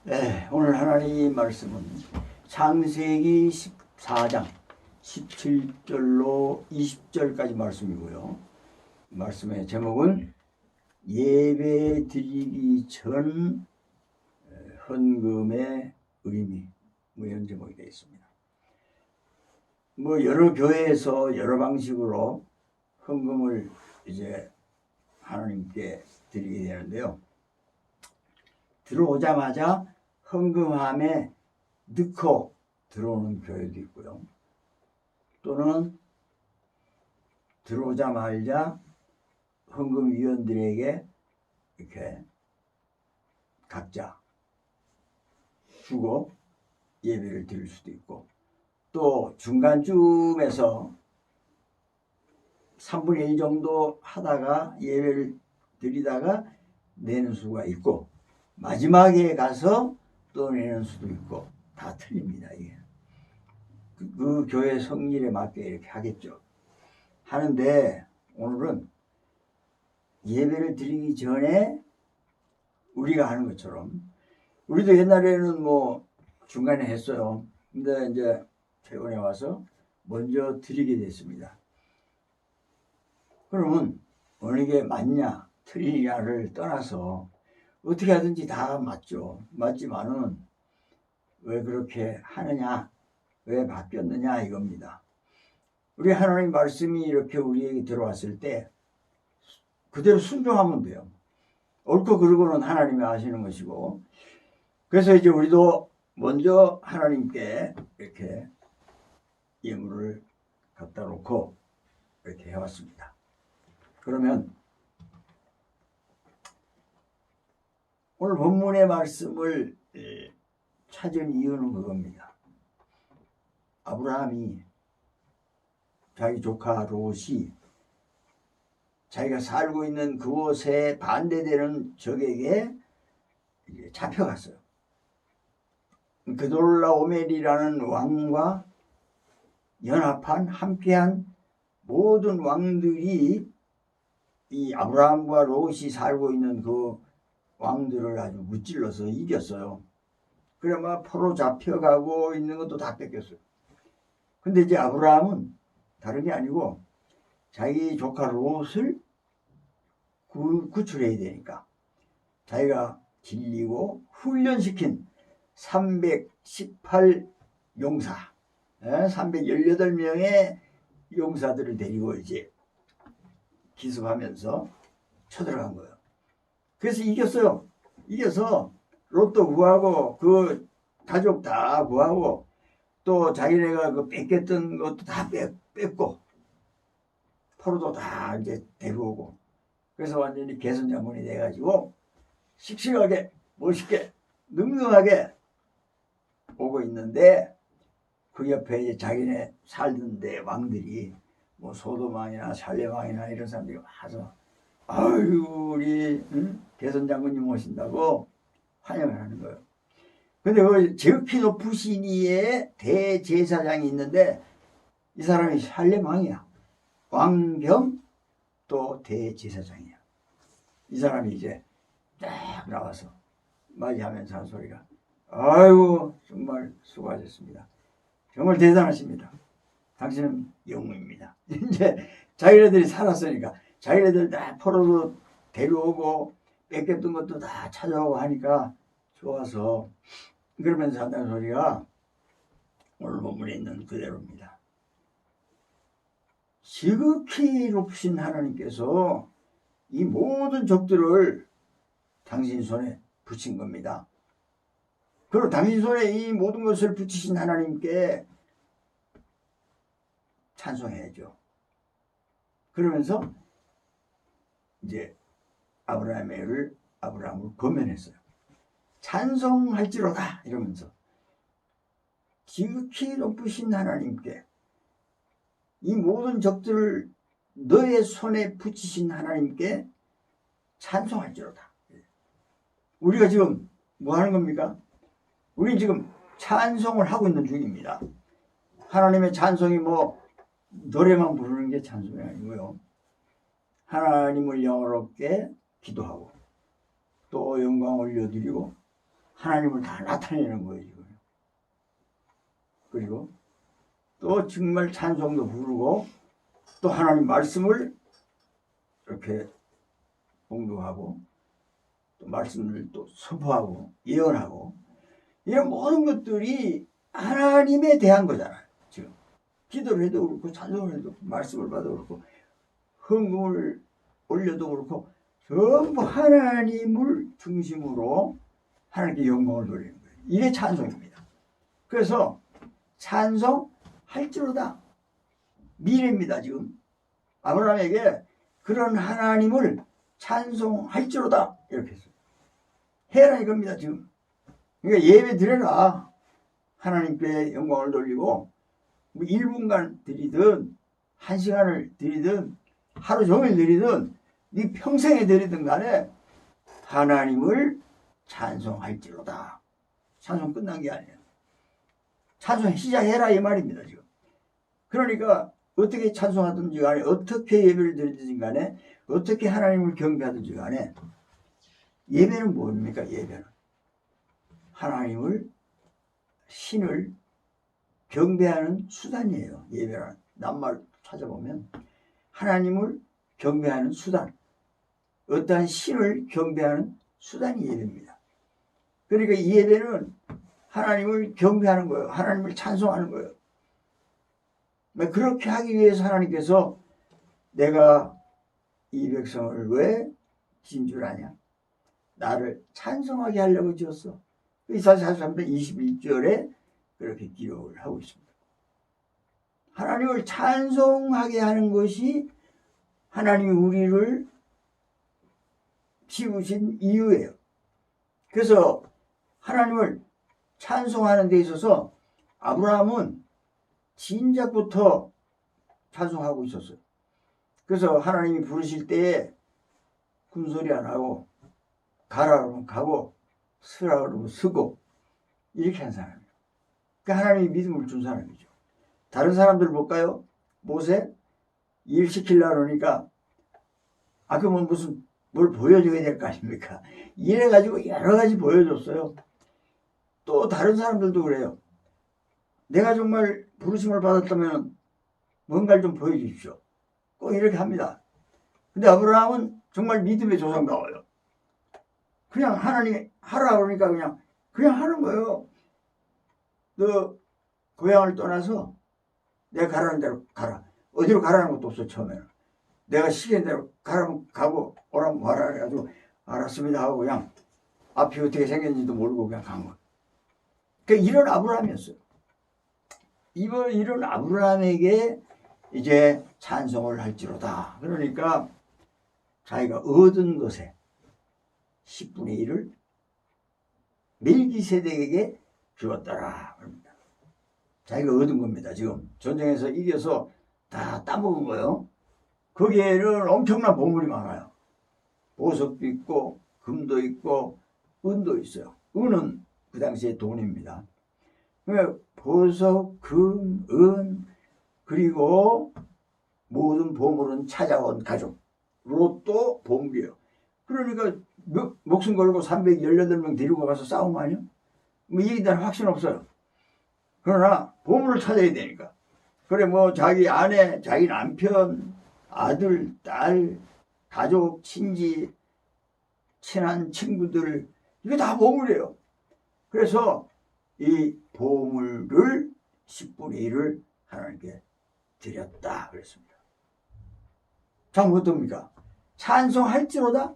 네, 오늘 하나님 말씀은 창세기 14장 17절로 20절까지 말씀이고요. 말씀의 제목은 예배 드리기 전 헌금의 의미, 이런 제목이 되어 있습니다. 여러 교회에서 여러 방식으로 헌금을 이제 하나님께 드리게 되는데요. 들어오자마자 헌금함에 넣고 들어오는 교회도 있고요. 또는 들어오자마자 헌금위원들에게 이렇게 각자 주고 예배를 드릴 수도 있고, 또 중간쯤에서 3분의 1 정도 하다가 예배를 드리다가 내는 수가 있고, 마지막에 가서 또 내는 수도 있고, 다 틀립니다. 이게 그 교회 성질에 맞게 이렇게 하겠죠. 하는데 오늘은 예배를 드리기 전에 우리가 하는 것처럼, 우리도 옛날에는 중간에 했어요. 근데 이제 최근에 와서 먼저 드리게 됐습니다. 그러면 어느 게 맞냐 틀리냐를 떠나서 어떻게 하든지 다 맞죠. 맞지만은 왜 그렇게 하느냐, 왜 바뀌었느냐 이겁니다. 우리 하나님 말씀이 이렇게 우리에게 들어왔을 때 그대로 순종하면 돼요. 옳고 그르고는 하나님이 하시는 것이고, 그래서 이제 우리도 먼저 하나님께 이렇게 예물을 갖다 놓고 이렇게 해왔습니다. 그러면 오늘 본문의 말씀을 찾은 이유는 그겁니다. 아브라함이 자기 조카 롯이 자기가 살고 있는 그곳에 반대되는 적에게 잡혀갔어요. 그돌라오멜이라는 왕과 연합한 함께한 모든 왕들이 이 아브라함과 롯이 살고 있는 그 왕들을 아주 무찔러서 이겼어요. 그래 포로 잡혀가고 있는 것도 다 뺏겼어요. 근데 이제 아브라함은 다른 게 아니고 자기 조카 롯을 구출해야 되니까 자기가 길리고 훈련시킨 318 용사, 318명의 용사들을 데리고 이제 기습하면서 쳐들어간 거예요. 그래서 이겼어요. 이겨서 롯도 구하고 그 가족 다 구하고, 또 자기네가 그 뺏겼던 것도 다 뺏고 포로도 다 이제 데려오고, 그래서 완전히 개선장군이 돼가지고 씩씩하게 멋있게 능능하게 오고 있는데, 그 옆에 이제 자기네 살던 데 왕들이 소돔왕이나 살레왕이나 이런 사람들이 와서 아유 우리 개선장군님 오신다고 환영을 하는 거예요. 근데 그 제키 높으신 이의 대제사장이 있는데 이 사람이 살렘왕이야. 왕겸 또 대제사장이야. 이 사람이 이제 딱 나와서 맞이하면서 한 소리가, 아이고 정말 수고하셨습니다. 정말 대단하십니다. 당신은 영웅입니다. 이제 자기네들이 살았으니까 자기네들 다 포로도 데려오고 뺏겼던 것도 다 찾아오고 하니까 좋아서 그러면서 한다는 소리가 오늘 본문에 있는 그대로입니다. 지극히 높으신 하나님께서 이 모든 적들을 당신 손에 붙인 겁니다. 그리고 당신 손에 이 모든 것을 붙이신 하나님께 찬송해야죠. 그러면서 이제 아브라함을 거면했어요. 찬송할지로다 이러면서 지극히 높으신 하나님께, 이 모든 적들을 너의 손에 붙이신 하나님께 찬송할지로다. 우리가 지금 뭐 하는 겁니까? 우리 지금 찬송을 하고 있는 중입니다. 하나님의 찬송이 노래만 부르는 게 찬송이 아니고요. 하나님을 영어롭게 기도하고 또 영광 올려드리고 하나님을 다 나타내는 거예요, 지금. 그리고 또 정말 찬송도 부르고 또 하나님 말씀을 이렇게 공부하고 또 말씀을 또 선포하고 예언하고 이런 모든 것들이 하나님에 대한 거잖아요. 지금 기도를 해도 그렇고 찬송을 해도 그렇고 말씀을 봐도 그렇고 헌금을 올려도 그렇고 전부 하나님을 중심으로 하나님께 영광을 돌리는 거예요. 이게 찬송입니다. 그래서 찬송할지로다. 미래입니다. 지금 아브라함에게 그런 하나님을 찬송할지로다 이렇게 했어요. 해라 이겁니다. 지금. 그러니까 예배 드려라. 하나님께 영광을 돌리고 뭐 1분간 드리든 1시간을 드리든 하루 종일 드리든 네 평생에 드리든 간에 하나님을 찬송할지로다. 찬송 끝난 게 아니에요. 찬송 시작해라 이 말입니다. 지금. 그러니까 어떻게 찬송하든지 간에 어떻게 예배를 드리든지 간에 어떻게 하나님을 경배하든지 간에 예배는 뭡니까? 예배는 하나님을 신을 경배하는 수단이에요. 예배란 낱말 찾아보면 하나님을 경배하는 수단, 어떠한 신을 경배하는 수단이 예배입니다. 그러니까 이 예배는 하나님을 경배하는 거예요. 하나님을 찬송하는 거예요. 그렇게 하기 위해서 하나님께서 내가 이 백성을 왜 진 줄 아냐? 나를 찬송하게 하려고 지었어. 이사야 43편 21절에 그렇게 기록을 하고 있습니다. 하나님을 찬송하게 하는 것이 하나님이 우리를 지으신 이유예요. 그래서 하나님을 찬송하는 데 있어서 아브라함은 진작부터 찬송하고 있었어요. 그래서 하나님이 부르실 때에 군소리 안 하고 가라 그러면 가고 서라 그러면 서고 이렇게 한 사람이에요. 그러니까 하나님이 믿음을 준 사람이죠. 다른 사람들 볼까요? 모세 일 시키려고 그러니까 그러면 무슨 뭘 보여줘야 될 거 아닙니까? 이래가지고 여러 가지 보여줬어요. 또 다른 사람들도 그래요. 내가 정말 부르심을 받았다면 뭔가를 좀 보여주십시오. 꼭 이렇게 합니다. 근데 아브라함은 정말 믿음의 조상다워요. 그냥 하나님이 하라 그러니까 그냥 하는 거예요. 너 고향을 떠나서 내가 가라는 대로 가라. 어디로 가라는 것도 없어 처음에는. 내가 시키는 대로 가라면 가고 오라면 와라 그래가지고 알았습니다 하고 그냥 앞이 어떻게 생겼는지도 모르고 그냥 간 거예요. 그러니까 이런 아브라함이었어요. 이런 아브라함에게 이제 찬송을 할지로다. 그러니까 자기가 얻은 것에 10분의 1을 멜기세덱에게 주었더라. 그럽니다. 자기가 얻은 겁니다. 지금 전쟁에서 이겨서 다 따먹은 거예요. 거기에는 엄청난 보물이 많아요. 보석도 있고 금도 있고 은도 있어요. 은은 그 당시에 돈입니다. 그러니까 보석, 금, 은 그리고 모든 보물은 찾아온 가족. 로또 보물이에요. 그러니까 목숨 걸고 318명 데리고 가서 싸움 아니요? 뭐 이에 대한 확신 없어요. 그러나 보물을 찾아야 되니까. 그래 뭐 자기 아내, 자기 남편, 아들, 딸, 가족, 친지, 친한 친구들 이게 다 보물이에요. 그래서 이 보물을 10분의 1을 하나님께 드렸다 그랬습니다. 참 어떻습니까? 찬송할지로다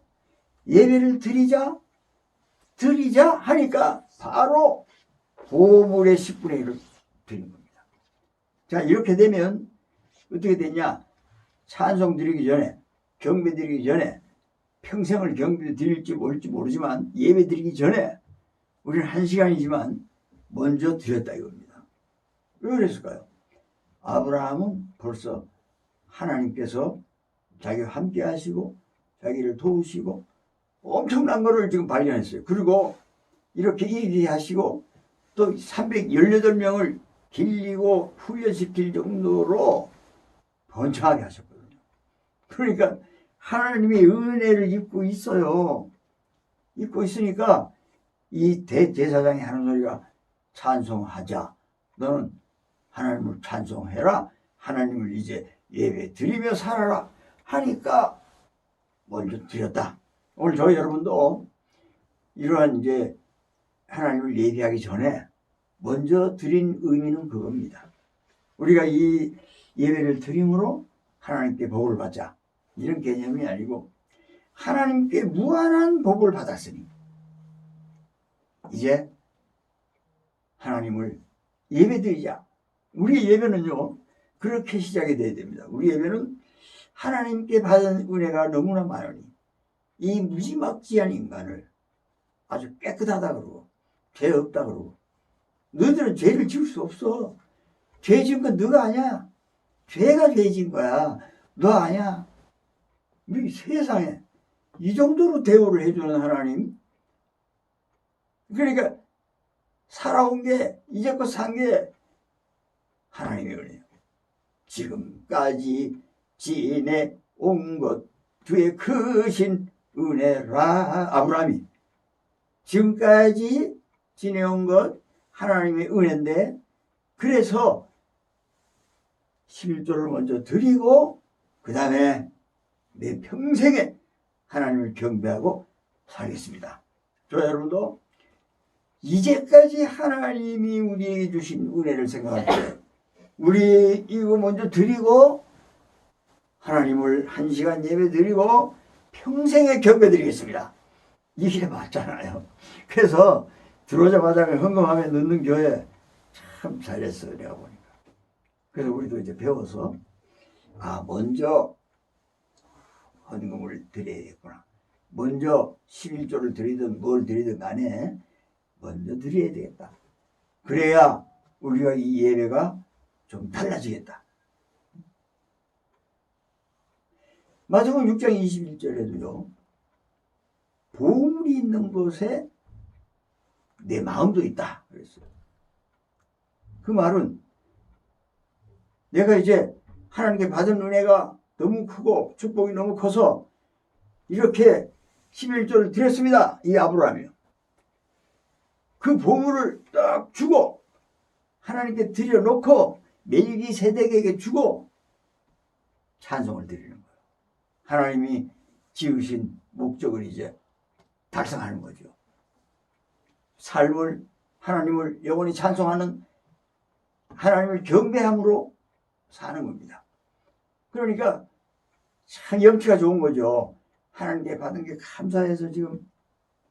예배를 드리자 하니까 바로 보물의 10분의 1을 드리는 겁니다. 자 이렇게 되면 어떻게 되냐? 찬송 드리기 전에 경배 드리기 전에 평생을 경배 드릴지 모르지만 예배 드리기 전에 우리는 1시간이지만 먼저 드렸다 이겁니다. 왜 그랬을까요? 아브라함은 벌써 하나님께서 자기와 함께 하시고 자기를 도우시고 엄청난 거를 지금 발견했어요. 그리고 이렇게 일이 하시고 또 318명을 길리고 훈련시킬 정도로 번창하게 하셨거든요. 그러니까 하나님의 은혜를 입고 있어요. 입고 있으니까 이 대제사장이 하는 소리가 찬송하자. 너는 하나님을 찬송해라. 하나님을 이제 예배 드리며 살아라. 하니까 먼저 드렸다. 오늘 저희 여러분도 이러한 이제 하나님을 예배하기 전에 먼저 드린 의미는 그겁니다. 우리가 이 예배를 드림으로 하나님께 복을 받자. 이런 개념이 아니고 하나님께 무한한 복을 받았으니 이제 하나님을 예배드리자. 우리 예배는요 그렇게 시작이 돼야 됩니다. 우리 예배는 하나님께 받은 은혜가 너무나 많으니 이 무지막지한 인간을 아주 깨끗하다 그러고 죄 없다 그러고 너희들은 죄를 지을 수 없어. 죄 지은 건 너가 아니야. 죄가 죄 지은 거야. 너 아니야. 이 세상에 이 정도로 대우를 해주는 하나님. 그러니까 살아온 게 이제껏 산 게 하나님의 은혜예요. 지금까지 지내온 것 주의 크신 은혜라. 아브라함이 지금까지 지내온 것 하나님의 은혜인데 그래서 11조를 먼저 드리고 그 다음에 내 평생에 하나님을 경배하고 살겠습니다. 저 여러분도 이제까지 하나님이 우리에게 주신 은혜를 생각할 때 우리 이거 먼저 드리고 하나님을 1시간 예배 드리고 평생에 경배 드리겠습니다. 이게 맞잖아요. 그래서 들어오자마자 헌금함에 넣는 교회 참 잘했어요. 내가 보니까. 그래서 우리도 이제 배워서 먼저 헌금을 드려야겠구나. 먼저 11조를 드리든 뭘 드리든 간에 먼저 드려야 되겠다. 그래야 우리가 이 예배가 좀 달라지겠다. 마태복음 6장 21절에도요. 보물이 있는 곳에 내 마음도 있다 그랬어요. 그 말은 내가 이제 하나님께 받은 은혜가 너무 크고 축복이 너무 커서 이렇게 11조를 드렸습니다. 이 아브라함이요. 그 보물을 딱 주고 하나님께 드려놓고 멜기세덱에게 주고 찬송을 드리는 거예요. 하나님이 지으신 목적을 이제 달성하는 거죠. 삶을 하나님을 영원히 찬송하는 하나님을 경배함으로 사는 겁니다. 그러니까 참 염치가 좋은 거죠. 하나님께 받은 게 감사해서 지금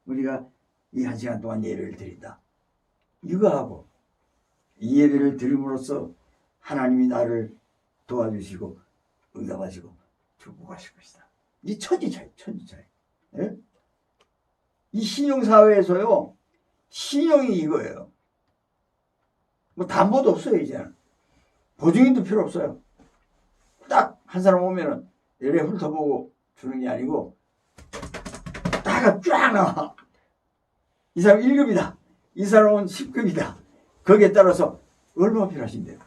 우리가 이 1시간 동안 예배를 드린다. 이거 하고 이 예배를 드림으로써 하나님이 나를 도와주시고 응답하시고 축복하실 것이다. 이 천지차이. 예? 이 신용사회에서요. 신용이 이거예요. 뭐 담보도 없어요. 이제는. 보증인도 필요 없어요. 딱 한 사람 오면은 열에 훑어보고 주는 게 아니고 다가 쫙 나와. 이 사람 1급이다. 이 사람은 10급이다. 거기에 따라서 얼마나 필요하신대요.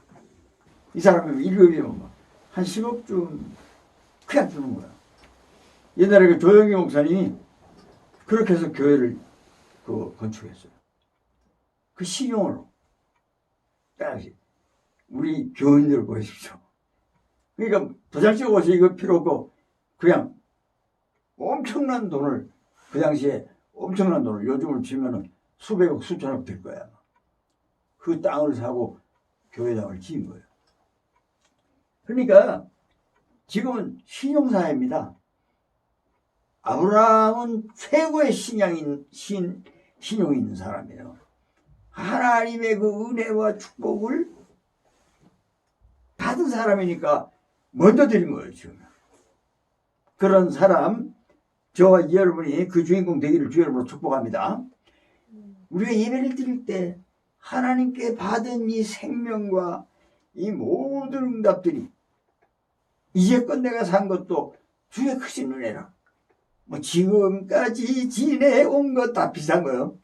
이 사람은 1급이면 한 10억쯤 그냥 주는 거야. 옛날에 그 조영기 목사님이 그렇게 해서 교회를 건축했어요. 그 신용으로. 딱 우리 교인들 보십시오. 그러니까 도장 찍어서 이거 필요 없고 그냥 엄청난 돈을 그 당시에 엄청난 돈을 요즘을 치면은 수백억 수천억 될 거야. 그 땅을 사고 교회당을 지은 거예요. 그러니까 지금은 신용사회입니다. 아브라함은 최고의 신용이 있는 사람이에요. 하나님의 그 은혜와 축복을 받은 사람이니까 먼저 드린 거예요. 지금 그런 사람 저와 여러분이 그 주인공 되기를 주 여러분으로 축복합니다. 우리가 예배를 드릴 때 하나님께 받은 이 생명과 이 모든 응답들이 이제껏 내가 산 것도 주의 크신 은혜라. 뭐 지금까지 지내온 것 다 비싼 거예요.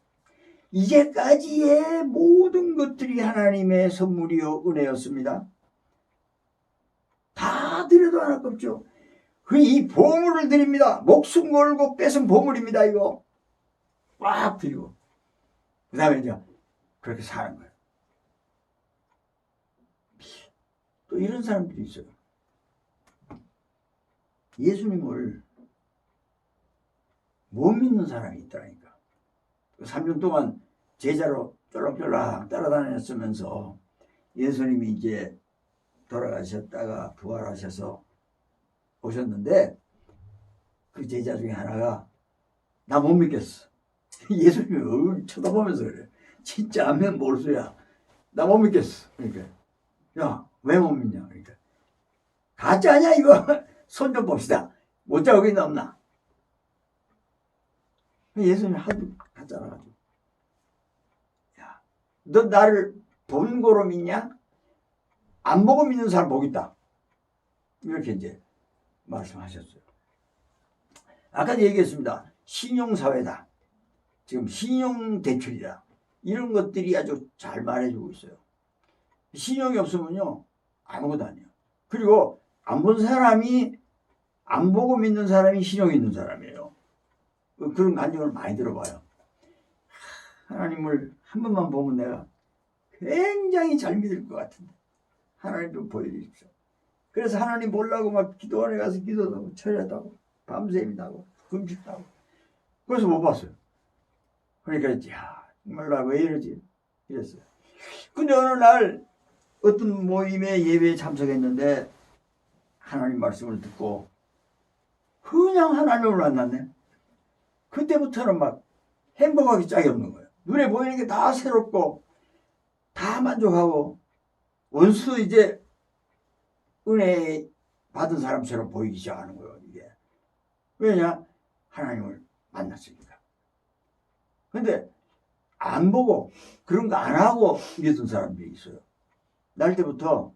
이제까지의 모든 것들이 하나님의 선물이요 은혜였습니다. 다 드려도 안 아깝죠. 이 보물을 드립니다. 목숨 걸고 뺏은 보물입니다. 이거 꽉 드리고 그 다음에 이제 그렇게 사는 거예요. 또 이런 사람들이 있어요. 예수님을 못 믿는 사람이 있다니까. 3년 동안 제자로 쫄락쫄락 따라다녔으면서 예수님이 이제 돌아가셨다가 부활하셔서 오셨는데 그 제자 중에 하나가 나 못 믿겠어. 예수님이 얼굴 쳐다보면서 그래. 진짜 하면 몰수야. 나 못 믿겠어. 그러니까 야, 왜 못 믿냐? 그러니까 가짜냐 이거? 손 좀 봅시다. 못 자고 있나 없나? 예수님이 하도 하잖아 가지고. 야, 너 나를 본 거로 믿냐? 안 보고 믿는 사람 보겠다. 이렇게 이제 말씀하셨어요. 아까 얘기했습니다. 신용사회다. 지금 신용대출이다. 이런 것들이 아주 잘 말해주고 있어요. 신용이 없으면요 아무것도 아니에요. 그리고 안 본 사람이 안 보고 믿는 사람이 신용이 있는 사람이에요. 그런 간증을 많이 들어봐요. 하나님을 한 번만 보면 내가 굉장히 잘 믿을 것 같은데 하나님 좀 보여주십시오. 그래서 하나님 보려고 막 기도원에 가서 기도도 하고 철야도 하고 밤샘이도 하고 금식도 하고 그래서 못 봤어요. 그러니까 야 정말 나 왜 이러지 이랬어요. 근데 어느 날 어떤 모임에 예배에 참석했는데 하나님 말씀을 듣고 그냥 하나님을 만났네. 그때부터는 막 행복하기 짝이 없는 거예요. 눈에 보이는 게 다 새롭고 다 만족하고 원수 이제 은혜 받은 사람처럼 보이기 시작하는 거예요. 이게 왜냐? 하나님을 만났으니까. 근데 안 보고 그런 거 안 하고 믿은 사람들이 있어요. 날 때부터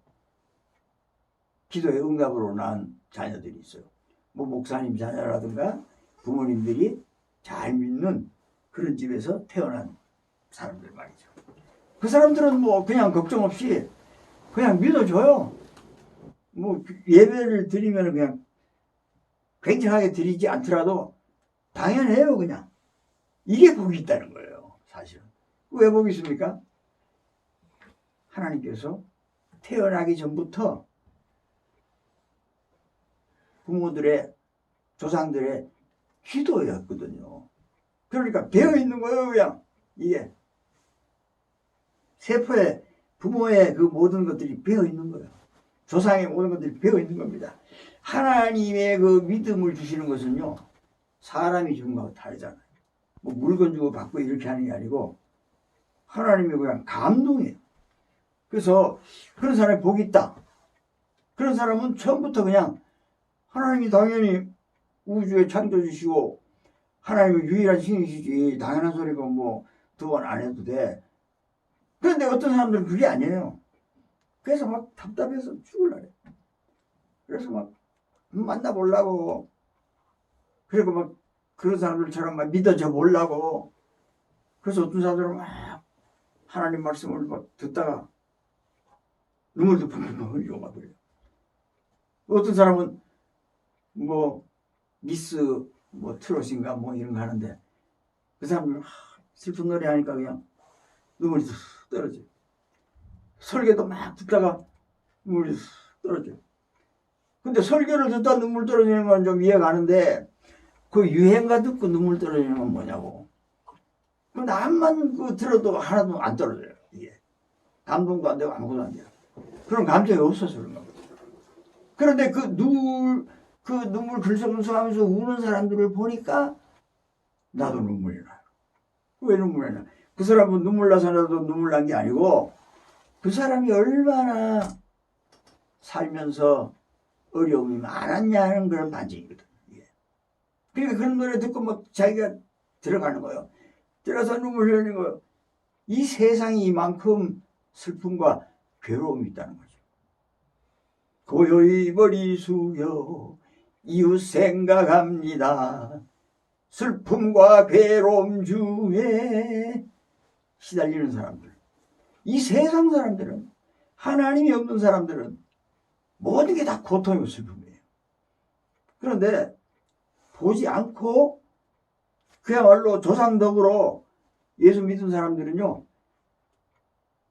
기도의 응답으로 낳은 자녀들이 있어요. 뭐 목사님 자녀라든가 부모님들이 잘 믿는 그런 집에서 태어난 사람들 말이죠. 그 사람들은 뭐 그냥 걱정 없이 그냥 믿어줘요. 뭐 예배를 드리면 그냥 굉장하게 드리지 않더라도 당연해요. 그냥 이게 복이 있다는 거예요. 사실은 왜 복이 있습니까? 하나님께서 태어나기 전부터 부모들의 조상들의 기도였거든요. 그러니까 배어 있는 거예요. 그냥 이게 세포에 부모의 그 모든 것들이 배어 있는 거예요. 조상의 모든 것들이 배어 있는 겁니다. 하나님의 그 믿음을 주시는 것은요 사람이 주는 거하고 다르잖아요. 뭐 물건 주고 받고 이렇게 하는 게 아니고 하나님이 그냥 감동이에요. 그래서 그런 사람이 복이 있다. 그런 사람은 처음부터 그냥 하나님이 당연히 우주에 창조주시고 하나님이 유일한 신이시지 당연한 소리가 뭐 두 번 안 해도 돼. 그런데 어떤 사람들은 그게 아니에요. 그래서 막 답답해서 죽을라 그래. 그래서 막 만나보려고 그리고 막 그런 사람들처럼 막 믿어져 보려고 그래서 어떤 사람들은 막 하나님 말씀을 막 듣다가 눈물도 펑펑 흘리고 막 그래요. 어떤 사람은 뭐 미스 뭐 트롯인가 뭐 이런 거 하는데 그 사람은 슬픈 노래 하니까 그냥 눈물이 떨어져요. 설교도 막 듣다가 눈물이 떨어져요. 근데 설교를 듣다 눈물 떨어지는 건 좀 이해가 가는데 그 유행가 듣고 눈물 떨어지는 건 뭐냐고. 근데 암만 그 들어도 하나도 안 떨어져요. 이게 감동도 안 되고 아무것도 안 돼요. 그런 감정이 없어서 그런 겁니다. 그런데 그 눈물 들썩들썩하면서 우는 사람들을 보니까 나도 눈물이 나요. 왜 눈물이 나? 그 사람은 눈물 나서 나도 눈물 난 게 아니고 그 사람이 얼마나 살면서 어려움이 많았냐는 그런 반증이거든. 그러니까 그런 노래 듣고 막 자기가 들어가는 거예요. 들어서 눈물 흘리는 거예요. 이 세상에 이만큼 슬픔과 괴로움이 있다는 거죠. 고요히 머리 숙여 이웃 생각합니다. 슬픔과 괴로움 중에 시달리는 사람들. 이 세상 사람들은 하나님이 없는 사람들은 모든 게 다 고통이고 슬픔이에요. 그런데 보지 않고 그야말로 조상덕으로 예수 믿은 사람들은요,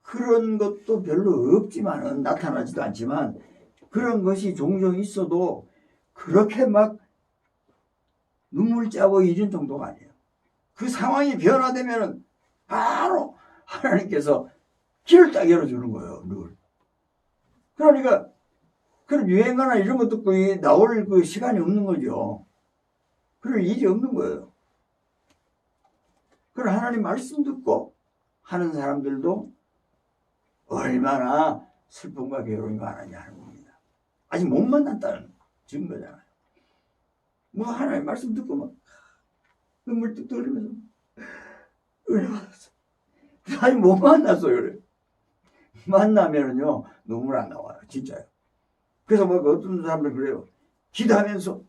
그런 것도 별로 없지만은, 나타나지도 않지만, 그런 것이 종종 있어도 그렇게 막 눈물 짜고 이런 정도가 아니에요. 그 상황이 변화되면은 바로 하나님께서 길을 딱 열어주는 거예요, 늘. 그러니까, 그런 유행어나 이런 것 듣고 나올 그 시간이 없는 거죠. 그럴 일이 없는 거예요. 그럼 하나님 말씀 듣고 하는 사람들도 얼마나 슬픔과 괴로움이 많았냐 하는 겁니다. 아직 못 만났다는 증거잖아요. 뭐 하나님 말씀 듣고 막 눈물 뚝뚝 흘리면서 은혜 받았어. 아직 못 만났어요. 그래. 만나면은요 눈물 안 나와요. 진짜요. 그래서 막 어떤 사람들 그래요. 기도하면서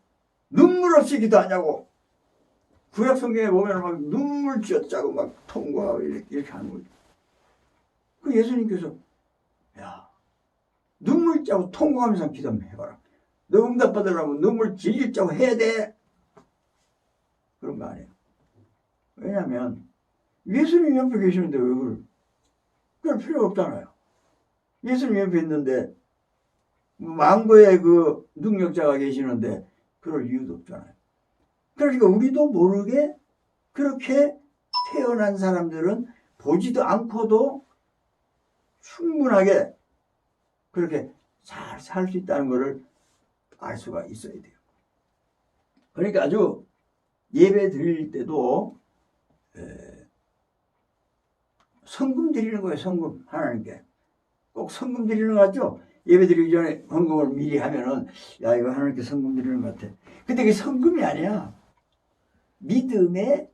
눈물 없이 기도하냐고. 구약 성경에 보면 막 눈물 쥐어짜고 막 통과하고 이렇게 하는 거죠. 그 예수님께서 야 눈물 짜고 통과하면서 기도 한번 해봐라. 너 응답 받으려면 눈물 질질 짜고 해야 돼. 그런 거 아니에요. 왜냐하면 예수님 옆에 계시는데 왜 그럴? 그럴 필요 없잖아요. 예수님 옆에 있는데 망고의 그 능력자가 계시는데 그럴 이유도 없잖아요. 그러니까 우리도 모르게 그렇게 태어난 사람들은 보지도 않고도 충분하게 그렇게 잘 살 수 있다는 것을 알 수가 있어야 돼요. 그러니까 아주 예배 드릴 때도 성금 드리는 거예요. 성금 하나님께 꼭 성금 드리는 거 같죠? 예배 드리기 전에 헌금을 미리 하면은 야 이거 하나님께 성금 드리는 것 같아. 근데 그게 성금이 아니야. 믿음의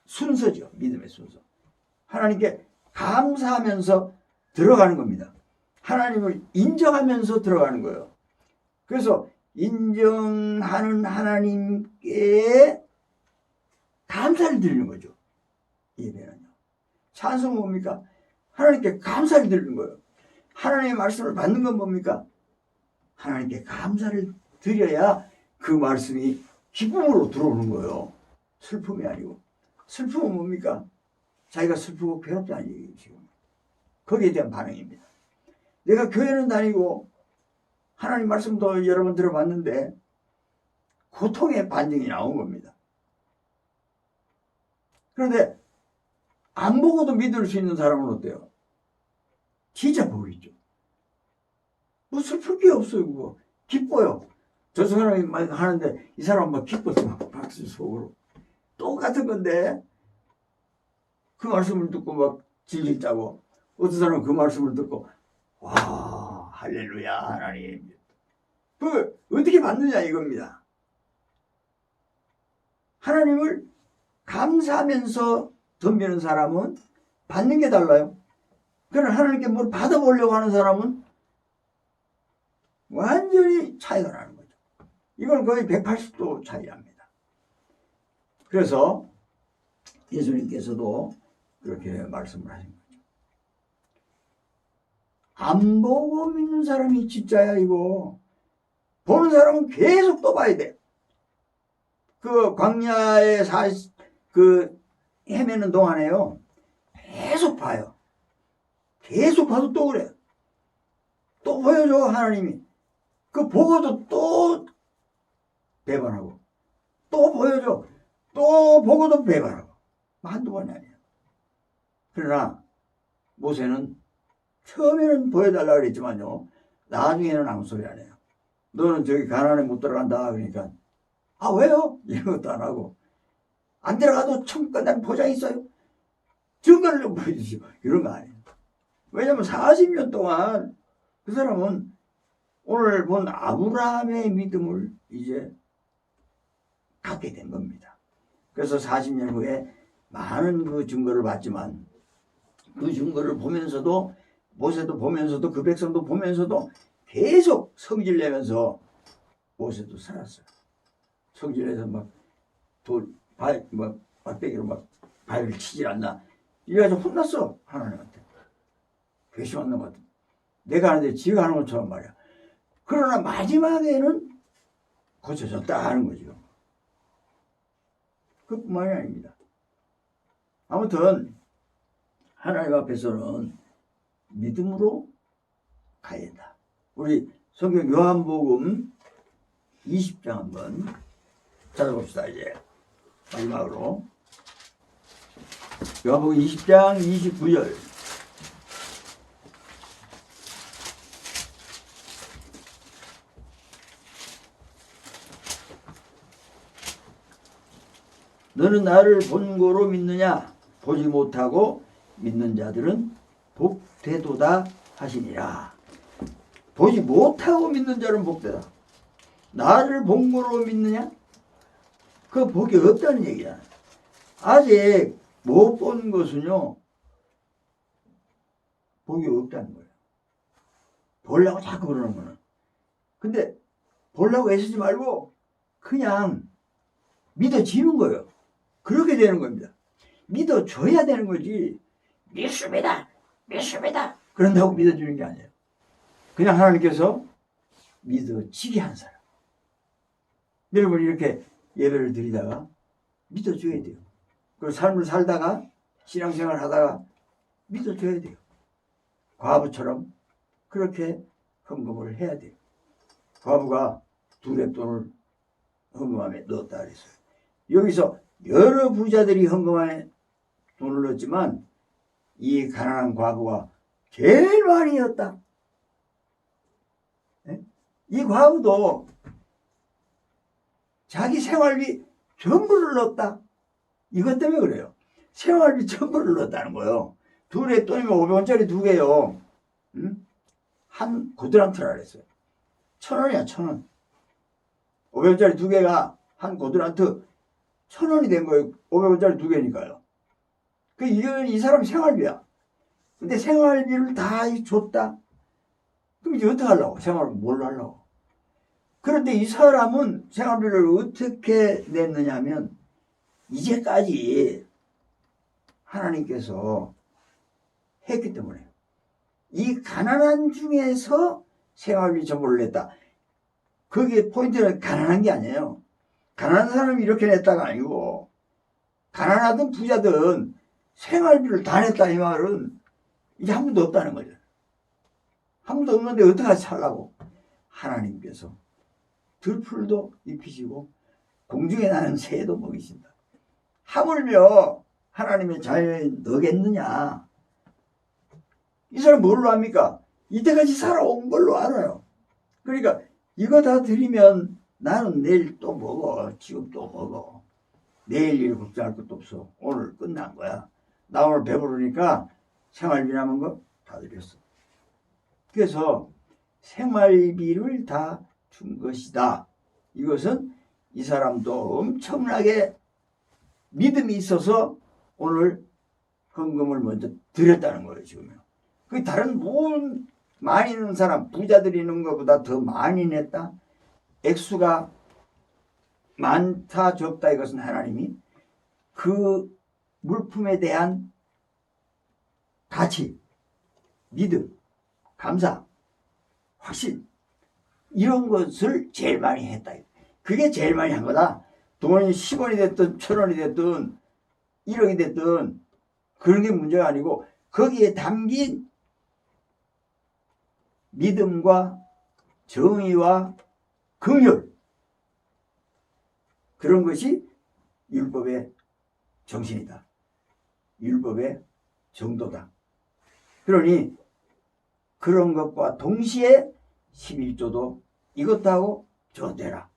순서죠. 믿음의 순서. 하나님께 감사하면서 들어가는 겁니다. 하나님을 인정하면서 들어가는 거예요. 그래서 인정하는 하나님께 감사를 드리는 거죠. 예배는요. 찬송은 뭡니까? 하나님께 감사를 드리는 거예요. 하나님의 말씀을 받는 건 뭡니까? 하나님께 감사를 드려야 그 말씀이 기쁨으로 들어오는 거예요. 슬픔이 아니고. 슬픔은 뭡니까? 자기가 슬프고 괴롭다는 얘기예요. 지금. 거기에 대한 반응입니다. 내가 교회는 다니고 하나님 말씀도 여러 번 들어봤는데 고통의 반증이 나온 겁니다. 그런데 안 보고도 믿을 수 있는 사람은 어때요? 진짜 보이죠. 뭐 슬플 게 없어요. 그거. 기뻐요. 저 사람이 막 하는데 이 사람은 막 기뻐서 막 박수 속으로. 똑같은 건데 그 말씀을 듣고 막 질질 짜고 어떤 사람은 그 말씀을 듣고 와 할렐루야 하나님. 그 어떻게 받느냐 이겁니다. 하나님을 감사하면서 덤비는 사람은 받는 게 달라요. 그러나 하나님께 뭘 받아보려고 하는 사람은 완전히 차이가 나는 거죠. 이건 거의 180도 차이 납니다. 그래서 예수님께서도 그렇게 말씀을 하신 거죠. 안 보고 믿는 사람이 진짜야 이거. 보는 사람은 계속 또 봐야 돼. 그 광야에 그 헤매는 동안에요. 계속 봐요. 계속 봐도 또 그래. 또 보여줘 하나님이. 그 보고도 또 배반하고 또 보여줘. 또 보고도 배반하고. 한두 번이 아니에요. 그러나 모세는 처음에는 보여달라고 그랬지만요. 나중에는 아무 소리 안 해요. 너는 저기 가나안에 못 들어간다. 그러니까 아 왜요? 이런 것도 안 하고 안 들어가도 천국 간다는 보장이 있어요. 증거를 좀 보여주시고 이런 거 아니에요. 왜냐면 40년 동안 그 사람은 오늘 본 아브라함의 믿음을 이제 갖게 된 겁니다. 그래서 40년 후에 많은 그 증거를 봤지만 그 증거를 보면서도 모세도 보면서도 그 백성도 보면서도 계속 성질 내면서 모세도 살았어요. 성질내서 막 막대기로 막 바위를 치질 않나. 이래가지고 혼났어 하나님한테. 괘씸한 것 같아. 내가 하는데 지가 하는 것처럼 말이야. 그러나 마지막에는 고쳐졌다 하는 거죠. 그뿐만이 아닙니다. 아무튼 하나님 앞에서는 믿음으로 가야 된다. 우리 성경 요한복음 20장 한번 찾아봅시다. 이제 마지막으로 요한복음 20장 29절. 너는 나를 본고로 믿느냐? 보지 못하고 믿는 자들은 복되도다 하시니라. 보지 못하고 믿는 자는 복되다. 나를 본고로 믿느냐? 그 복이 없다는 얘기야. 아직 못 본 것은요, 복이 없다는 거예요. 보려고 자꾸 그러는 거는. 근데 보려고 애쓰지 말고 그냥 믿어지는 거예요. 그렇게 되는 겁니다. 믿어줘야 되는 거지. 믿습니다. 믿습니다. 그런다고 믿어주는 게 아니에요. 그냥 하나님께서 믿어지게 한 사람. 여러분 이렇게 예배를 드리다가 믿어줘야 돼요. 그리고 삶을 살다가 신앙생활 하다가 믿어줘야 돼요. 과부처럼 그렇게 헌금을 해야 돼요. 과부가 2렙돈을 헌금함에 넣었다 그랬어요. 여기서 여러 부자들이 헌금함에 돈을 넣었지만 이 가난한 과부가 제일 많이 넣었다. 이 과부도 자기 생활비 전부를 넣었다. 이것 때문에 그래요. 생활비 전부를 넣었다는 거예요. 2렙돈이면 500원짜리 2개요. 한 고드란트라 그랬어요. 1,000원이야 1,000원. 500원짜리 2개가 한 고드란트 1,000원이 된 거예요. 500원짜리 2개니까요. 이건 이 사람 생활비야. 근데 생활비를 다 줬다. 그럼 이제 어떻게 하려고? 생활을 뭘로 하려고? 그런데 이 사람은 생활비를 어떻게 냈느냐면 이제까지 하나님께서 했기 때문에 이 가난한 중에서 생활비 전부를 냈다. 그게 포인트는 가난한 게 아니에요. 가난한 사람이 이렇게 냈다가 아니고 가난하든 부자든 생활비를 다 냈다 이 말은 이제 한 분도 없다는 거죠. 한 분도 없는데 어떻게 살라고? 하나님께서 들풀도 입히시고 공중에 나는 새도 먹이신다. 하물며 하나님의 자녀에 넣겠느냐? 이 사람 뭘로 합니까? 이때까지 살아온 걸로 알아요. 그러니까 이거 다 드리면 나는 내일 또 먹어. 지금 또 먹어. 내일 일 걱정할 것도 없어. 오늘 끝난 거야. 나 오늘 배부르니까 생활비 남은 거 다 드렸어. 그래서 생활비를 다 준 것이다. 이것은 이 사람도 엄청나게 믿음이 있어서 오늘 헌금을 먼저 드렸다는 거예요. 지금요. 그 다른 모든 많이 있는 사람, 부자들이 있는 것보다 더 많이 냈다. 액수가 많다 적다 이것은 하나님이 그 물품에 대한 가치, 믿음, 감사, 확신 이런 것을 제일 많이 했다. 그게 제일 많이 한 거다. 돈이 10원이 됐든 1,000원이 됐든 1억이 됐든 그런 게 문제가 아니고 거기에 담긴 믿음과 정의와 긍휼 그런 것이 율법의 정신이다. 율법의 정도다. 그러니 그런 것과 동시에 11조도 이것도 하고 저것도 해라.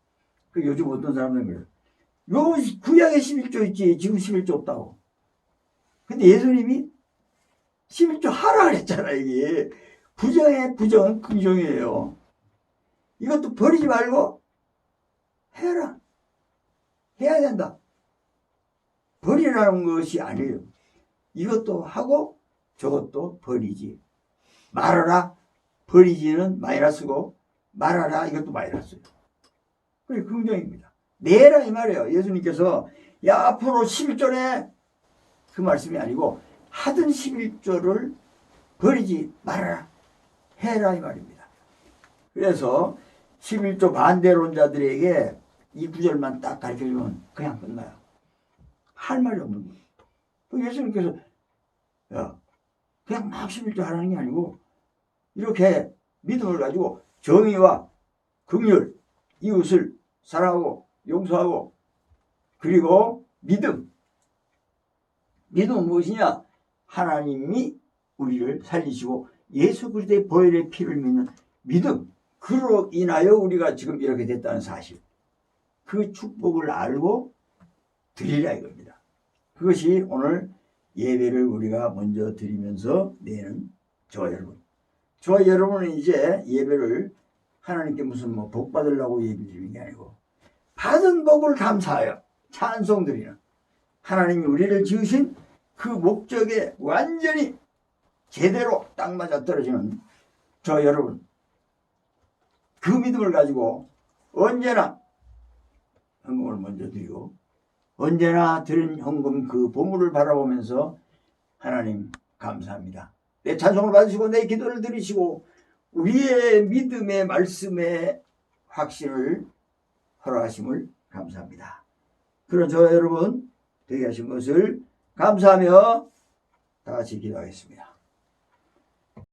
요즘 어떤 사람들은 그래요. 요 구약에 11조 있지 지금 11조 없다고. 근데 예수님이 11조 하라 그랬잖아. 이게 부정의 부정은 긍정이에요. 이것도 버리지 말고 해라. 해야 된다. 버리라는 것이 아니에요. 이것도 하고 저것도 버리지 말아라. 버리지는 마이너스고 말아라 이것도 마이너스예요. 그게 긍정입니다. 내라 이 말이에요. 예수님께서 야 앞으로 11조네 그 말씀이 아니고 하던 11조를 버리지 말아라. 해라 이 말입니다. 그래서 11조 반대론자들에게 이 구절만 딱 가르쳐주면 그냥 끝나요. 할 말이 없는 거예요. 그 예수님께서 야, 그냥 막 11조 하라는 게 아니고 이렇게 믿음을 가지고 정의와 긍휼, 이웃을 사랑하고 용서하고 그리고 믿음은 무엇이냐? 하나님이 우리를 살리시고 예수 그리스도의 보혈의 피를 믿는 믿음, 그로 인하여 우리가 지금 이렇게 됐다는 사실, 그 축복을 알고 드리라 이겁니다. 그것이 오늘 예배를 우리가 먼저 드리면서 내는 저와 여러분은 이제 예배를 하나님께 무슨 뭐 복 받으려고 예배 드리는 게 아니고 받은 복을 감사하여 찬송 드리는, 하나님이 우리를 지으신 그 목적에 완전히 제대로 딱 맞아 떨어지는 저 여러분, 그 믿음을 가지고 언제나 헌금을 먼저 드리고 언제나 드린 헌금 그 보물을 바라보면서 하나님 감사합니다. 내 찬송을 받으시고 내 기도를 들으시고 우리의 믿음의 말씀의 확신을 허락하심을 감사합니다. 그런 저 여러분 되게 하신 것을 감사하며 다 같이 기도하겠습니다.